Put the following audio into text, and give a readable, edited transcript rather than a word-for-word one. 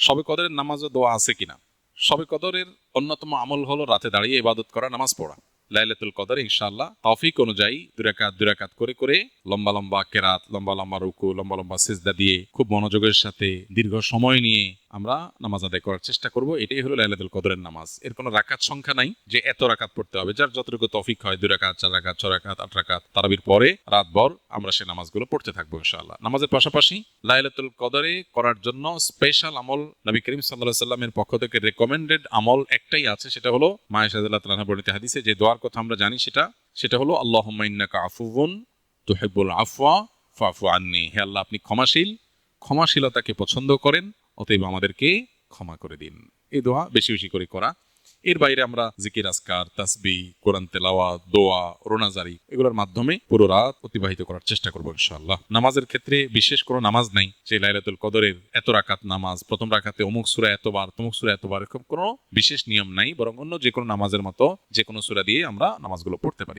শবে কদরের নামাজ ও দোয়া আছে কিনা? শবে কদরের অন্যতম আমল হলো রাতে দাঁড়িয়ে ইবাদত করা, নামাজ পড়া। লাইলাতুল কদর ইনশাআল্লাহ তৌফিক অনুযায়ী দুই রাকাত করে করে লম্বা লম্বা কেরাত, লম্বা লম্বা রুকু, লম্বা লম্বা সিজদা দিয়ে খুব মনোযোগের সাথে দীর্ঘ সময় নিয়ে আমরা নামাজ আদায় করার চেষ্টা করব। এটাই হলো লাইলাতুল কদরের নামাজ। এর কোনো রাকাত সংখ্যা নাই যে এত রাকাত পড়তে হবে, যার যতটুকু তৌফিক হয় 2 রাকাত, 4 রাকাত, 6 রাকাত, 8 রাকাত, তারাবির পরে রাতভর আমরা সেই নামাজগুলো পড়তে থাকবো ইনশাআল্লাহ। নামাজের পাশাপাশি লাইলাতুল কদরে করার জন্য স্পেশাল আমল নবী করিম সাল্লাল্লাহু আলাইহি সাল্লামের পক্ষ থেকে রেকমেন্ডেড আমল একটাই আছে, সেটা হলো মা আয়েশা রাদিয়াল্লাহু তাআলা বর্ণিত হাদিসে যে দোয়ার কথা আমরা জানি, সেটা হলো আল্লাহুম্মা ইন্নাকা আফুউন তুহিব্বুল আফওয়া ফাফু আন্নি। হে আল্লাহ, আপনি ক্ষমাশীল, ক্ষমাশীলতাকে পছন্দ করেন, অতএব আমাদেরকে ক্ষমা করে দিন। এই দোয়া বেশি বেশি করে করা। এর বাইরে আমরা জিকির, আজকার, তাসবিহ, কোরআন তেলাওয়াত, দোয়া, রোনাজারি এগুলোর মাধ্যমে পুরো রাত অতিবাহিত করার চেষ্টা করবো ইনশাআল্লাহ। নামাজের ক্ষেত্রে বিশেষ কোনো নামাজ নাই যে লাইলাতুল কদরের এত রাকাত নামাজ, প্রথম রাকাতে অমুক সূরা এতবার, তমুক সূরা এতবার, এরকম কোনো বিশেষ নিয়ম নাই। বরং অন্য যে কোনো নামাজের মতো যে কোনো সূরা দিয়ে আমরা নামাজগুলো পড়তে পারি।